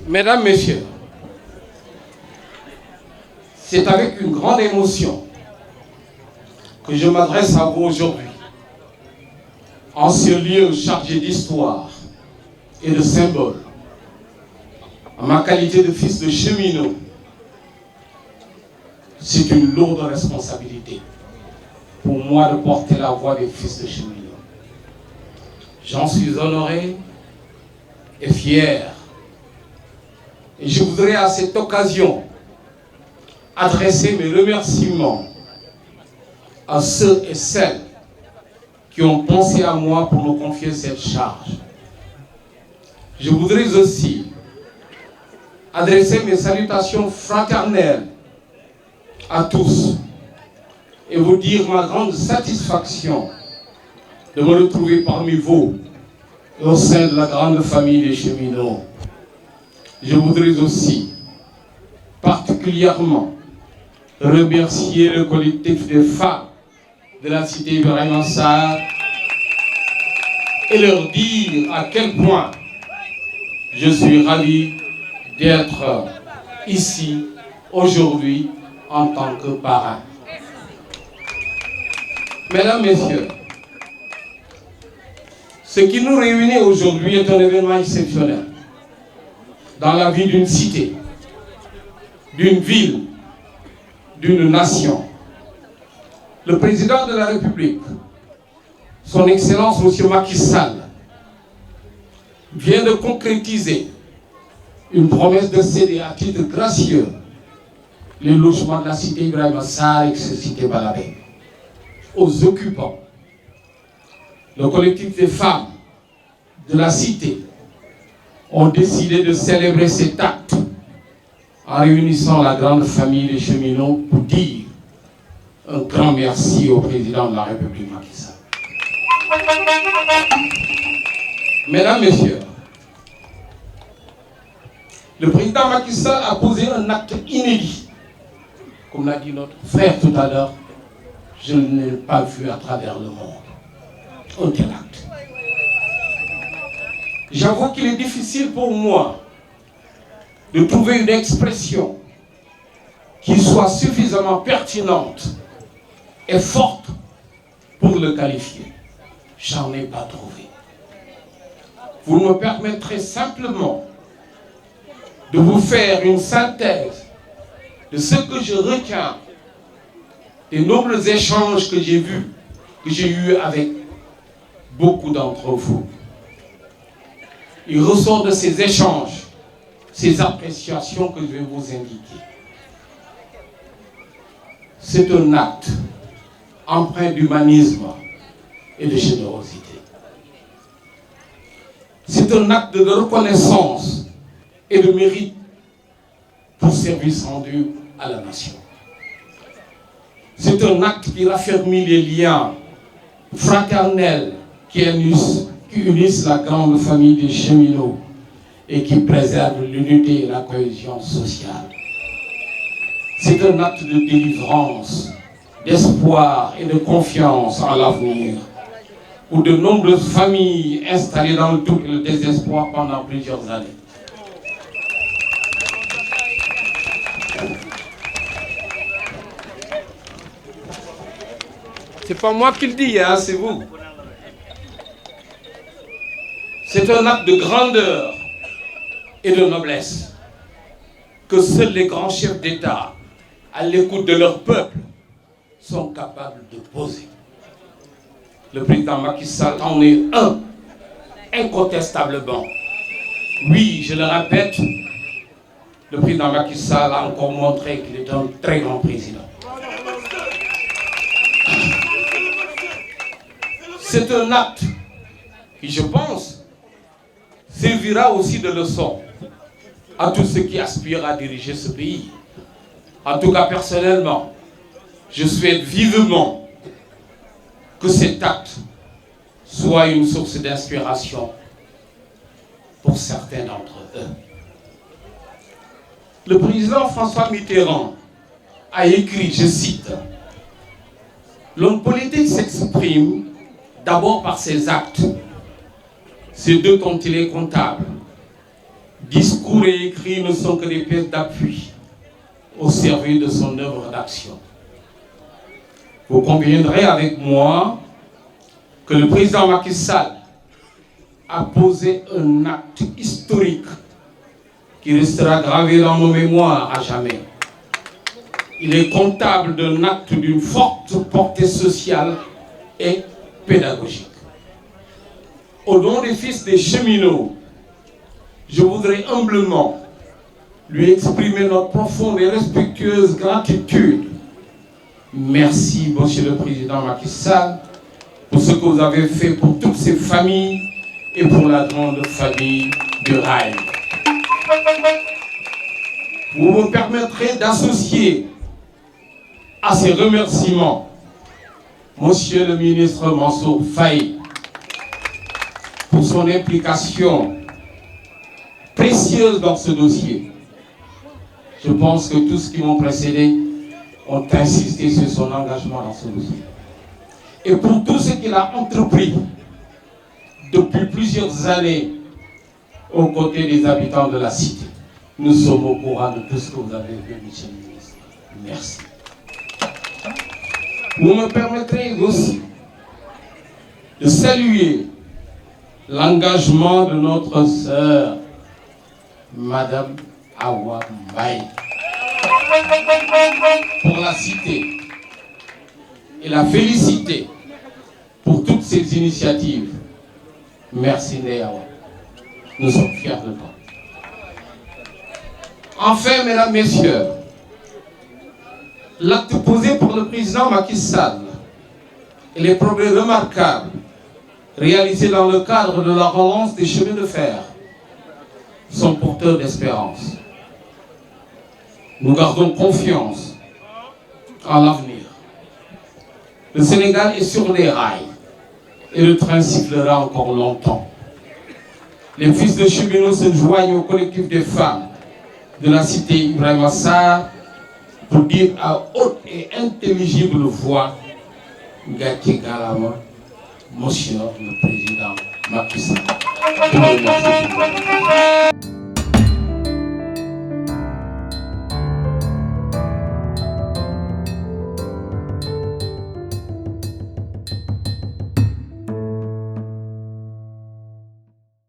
Mesdames, Messieurs, c'est avec une grande émotion que je m'adresse à vous aujourd'hui, en ce lieu chargé d'histoire et de symboles. En ma qualité de fils de cheminot, c'est une lourde responsabilité pour moi de porter la voix des fils de cheminot. J'en suis honoré et fier. Et je voudrais à cette occasion adresser mes remerciements à ceux et celles qui ont pensé à moi pour me confier cette charge. Je voudrais aussi adresser mes salutations fraternelles à tous et vous dire ma grande satisfaction de me retrouver parmi vous au sein de la grande famille des cheminots. Je voudrais aussi particulièrement remercier le collectif des femmes de la cité Ibrahima Sarr et leur dire à quel point je suis ravi d'être ici aujourd'hui en tant que parrain. Mesdames, Messieurs, ce qui nous réunit aujourd'hui est un événement exceptionnel dans la vie d'une cité, d'une ville, d'une nation. Le président de la République, son Excellence M. Macky Sall, vient de concrétiser une promesse de céder à titre gracieux les logements de la cité Ibrahima Sarr et de la cité Balabé aux occupants. Le collectif des femmes de la cité ont décidé de célébrer cet acte en réunissant la grande famille des cheminots pour dire un grand merci au président de la République Macky Sall. Mesdames, Messieurs, le président Macky Sall a posé un acte inédit. Comme l'a dit notre frère tout à l'heure, je ne l'ai pas vu à travers le monde. Un tel acte. J'avoue qu'il est difficile pour moi de trouver une expression qui soit suffisamment pertinente et forte pour le qualifier. J'en ai pas trouvé. Vous me permettrez simplement de vous faire une synthèse de ce que je retiens des nombreux échanges que j'ai vus, que j'ai eus avec beaucoup d'entre vous. Il ressort de ces échanges, ces appréciations que je vais vous indiquer. C'est un acte empreint d'humanisme et de générosité. C'est un acte de reconnaissance et de mérite pour service rendu à la nation. C'est un acte qui raffermit les liens fraternels qui unissent la grande famille des cheminots et qui préservent l'unité et la cohésion sociale. C'est un acte de délivrance, d'espoir et de confiance en l'avenir pour de nombreuses familles installées dans le doute et le désespoir pendant plusieurs années. C'est pas moi qui le dis, hein, c'est vous. C'est un acte de grandeur et de noblesse que seuls les grands chefs d'État, à l'écoute de leur peuple, sont capables de poser. Le président Macky Sall en est un, incontestablement. Oui, je le répète, le président Macky Sall a encore montré qu'il est un très grand président. C'est un acte qui, je pense, servira aussi de leçon à tous ceux qui aspirent à diriger ce pays. En tout cas, personnellement, je souhaite vivement que cet acte soit une source d'inspiration pour certains d'entre eux. Le président François Mitterrand a écrit, je cite, « L'homme politique s'exprime d'abord par ses actes, c'est d'eux dont il est comptable. discours et écrits ne sont que des pièces d'appui au service de son œuvre d'action. Vous conviendrez avec moi que le président Macky Sall a posé un acte historique qui restera gravé dans nos mémoires à jamais. Il est comptable d'un acte d'une forte portée sociale et pédagogique. Au nom des fils des cheminots, je voudrais humblement lui exprimer notre profonde et respectueuse gratitude. Merci, Monsieur le Président Macky Sall, pour ce que vous avez fait pour toutes ces familles et pour la grande famille du rail. Vous me permettrez d'associer à ces remerciements Monsieur le ministre Mansour Faye pour son implication précieuse dans ce dossier. Je pense que tous ceux qui m'ont précédé ont insisté sur son engagement dans ce dossier. Et pour tout ce qu'il a entrepris depuis plusieurs années aux côtés des habitants de la cité. Nous sommes au courant de tout ce que vous avez fait, monsieur le ministre. Merci. Vous me permettrez aussi de saluer l'engagement de notre sœur, Madame Awa Mbaye, pour la cité et la féliciter pour toutes ces initiatives. Merci Néawa. Nous sommes fiers de toi. Enfin, mesdames, messieurs, l'acte posé par le président Macky Sall et les progrès remarquables réalisés dans le cadre de la relance des chemins de fer sont porteurs d'espérance. Nous gardons confiance en l'avenir. Le Sénégal est sur les rails et le train sifflera encore longtemps. Les fils de cheminots se joignent au collectif des femmes de la cité Ibrahima Sarr pour dire à haute et intelligible voix Gati Galama, Monsieur le Président Macky Sall.